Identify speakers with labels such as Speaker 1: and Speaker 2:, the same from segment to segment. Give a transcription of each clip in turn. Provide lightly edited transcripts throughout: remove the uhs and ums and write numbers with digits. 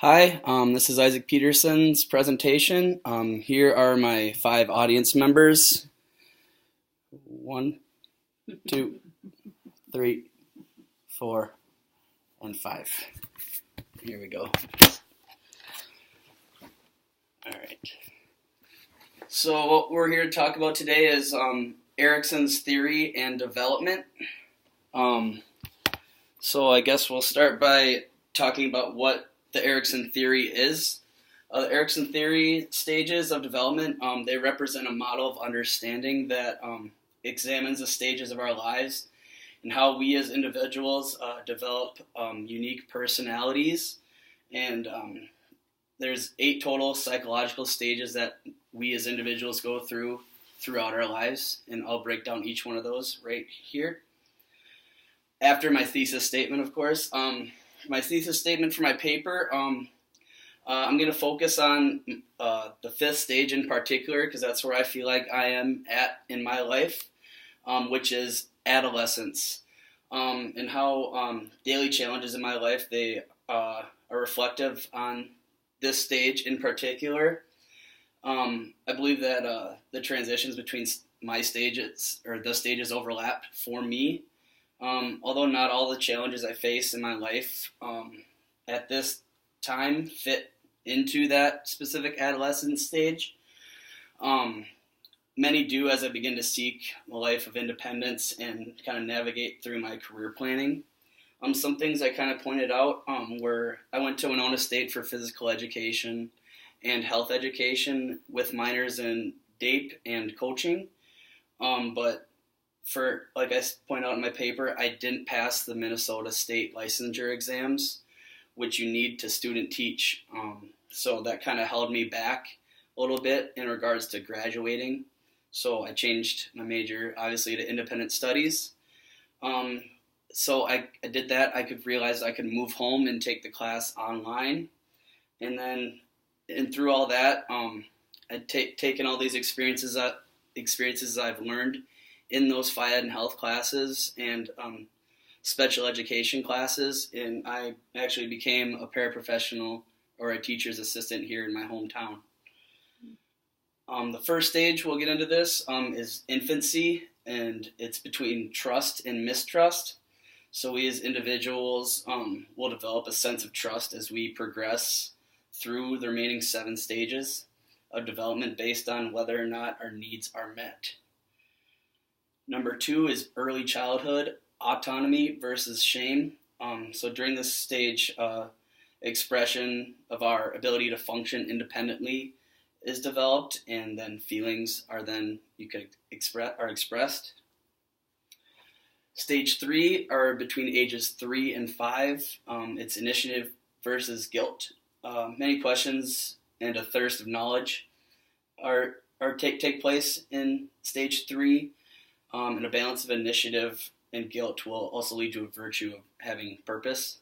Speaker 1: Hi, this is Isaac Peterson's presentation. Here are my five audience members. One, two, three, four, and five. Here we go. All right. So what we're here to talk about today is Erikson's theory and development. So I guess we'll start by talking about what the Erikson theory is. The Erikson theory stages of development, they represent a model of understanding that examines the stages of our lives and how we as individuals develop unique personalities. And there's 8 total psychological stages that we as individuals go through throughout our lives, and I'll break down each one of those right here. After my thesis statement, of course. My thesis statement for my paper, I'm going to focus on the 5th stage in particular, because that's where I feel like I am at in my life, which is adolescence, and how daily challenges in my life, they are reflective on this stage in particular. I believe that the transitions between my stages, or the stages, overlap for me. Although not all the challenges I face in my life at this time fit into that specific adolescent stage, many do as I begin to seek a life of independence and kind of navigate through my career planning. Some things I kind of pointed out were I went to Winona State for physical education and health education with minors in DAPE and coaching, but like I point out in my paper, I didn't pass the Minnesota State licensure exams, which you need to student teach. So that kind of held me back a little bit in regards to graduating. So I changed my major, obviously, to independent studies. So I did that. I could realize I could move home and take the class online. And through all that, I'd taken all these experiences I've learned in those phy ed and health classes and special education classes, and I actually became a paraprofessional or a teacher's assistant here in my hometown. The first stage, we'll get into this, is infancy, and it's between trust and mistrust. So we as individuals will develop a sense of trust as we progress through the remaining 7 stages of development based on whether or not our needs are met. Number 2 is early childhood autonomy versus shame. So during this stage, expression of our ability to function independently is developed, and then feelings are expressed. Stage 3 are between ages 3 and 5. It's initiative versus guilt. Many questions and a thirst of knowledge take place in stage 3. And a balance of initiative and guilt will also lead to a virtue of having purpose.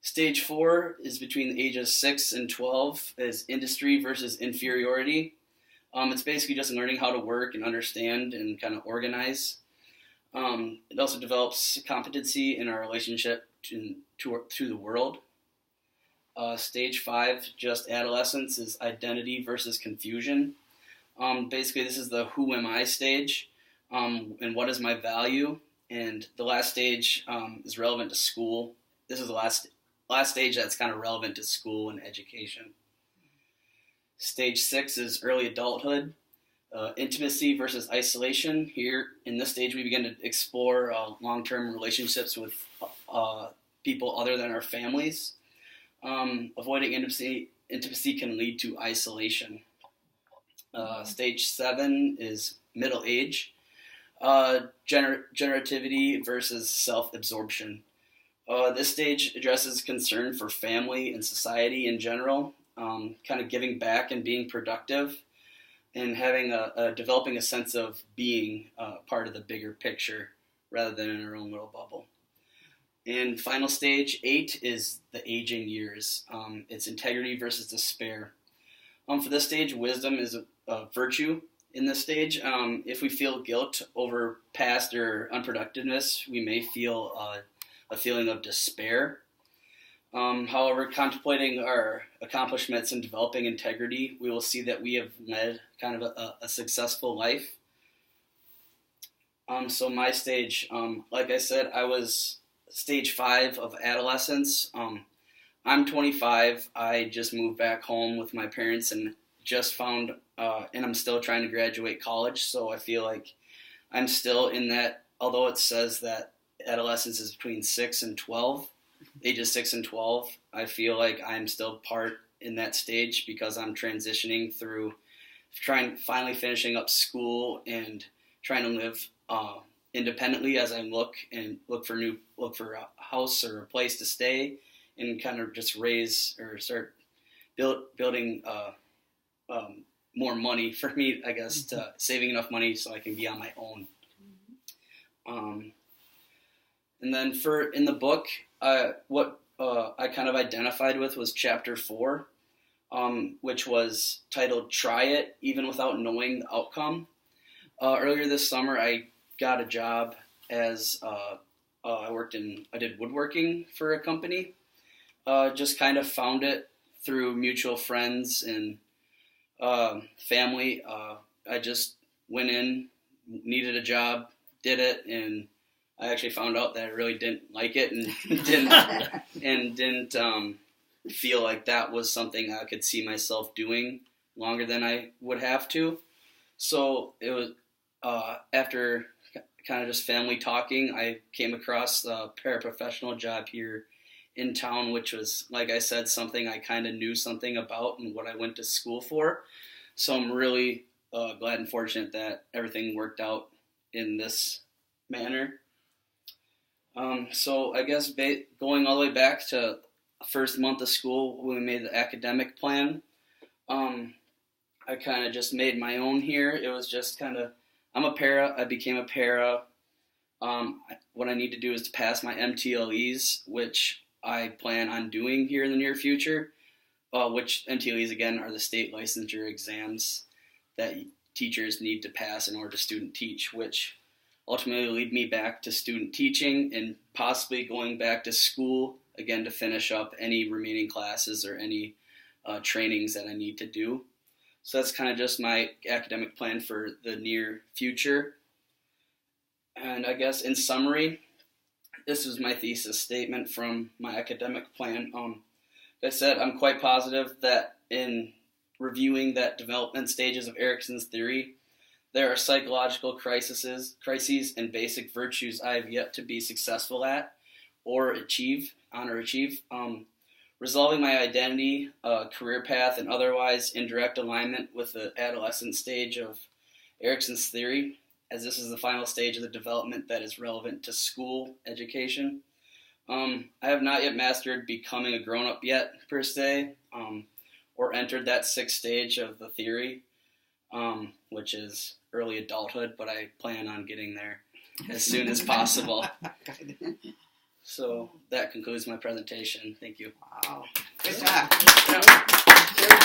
Speaker 1: Stage 4 is between the ages 6 and 12, is industry versus inferiority. It's basically just learning how to work and understand and kind of organize. It also develops competency in our relationship to the world. Stage 5, just adolescence, is identity versus confusion. Basically, this is the who am I stage, and what is my value. And the last stage is relevant to school. This is the last stage that's kind of relevant to school and education. Stage 6 is early adulthood, intimacy versus isolation. Here, in this stage, we begin to explore long-term relationships with people other than our families. Avoiding intimacy can lead to isolation. Stage 7 is middle age, generativity versus self-absorption. This stage addresses concern for family and society in general, kind of giving back and being productive, and having developing a sense of being part of the bigger picture rather than in our own little bubble. And final stage 8 is the aging years. It's integrity versus despair. For this stage, wisdom is a virtue in this stage. If we feel guilt over past or unproductiveness, we may feel a feeling of despair. However, contemplating our accomplishments and developing integrity, we will see that we have led kind of a successful life. So my stage, like I said, I was stage 5 of adolescence. I'm 25. I just moved back home with my parents and just found, and I'm still trying to graduate college. So I feel like I'm still in that, although it says that adolescence is between 6 and 12, ages 6 and 12, I feel like I'm still part in that stage because I'm transitioning through finally finishing up school and trying to live independently as I look for a house or a place to stay and kind of just raise or start building more money for me, I guess, to saving enough money so I can be on my own. And then in the book, what I kind of identified with was chapter 4, which was titled "Try It Even Without Knowing the Outcome." Earlier this summer, I got a job as I did woodworking for a company. Just kind of found it through mutual friends and family. I just went in, needed a job, did it, and I actually found out that I really didn't like it and didn't feel like that was something I could see myself doing longer than I would have to. So it was after kind of just family talking, I came across a paraprofessional job here in town, which was, like I said, something I kind of knew something about and what I went to school for. So I'm really glad and fortunate that everything worked out in this manner. So I guess going all the way back to first month of school when we made the academic plan, I kind of just made my own here. It was just kind of, I'm a para, I became a para. What I need to do is to pass my MTLEs, which I plan on doing here in the near future, which MTLEs, again, are the state licensure exams that teachers need to pass in order to student teach, which ultimately lead me back to student teaching and possibly going back to school, again, to finish up any remaining classes or any trainings that I need to do. So that's kind of just my academic plan for the near future. And I guess in summary, this was my thesis statement from my academic plan. Like I said, I'm quite positive that in reviewing that development stages of Erikson's theory, there are psychological crises and basic virtues I have yet to be successful at or achieve. Resolving my identity, career path, and otherwise in direct alignment with the adolescent stage of Erikson's theory, as this is the final stage of the development that is relevant to school education. I have not yet mastered becoming a grown-up yet, per se, or entered that 6th stage of the theory, which is early adulthood, but I plan on getting there as soon as possible. So that concludes my presentation. Thank you.
Speaker 2: Wow. Good job.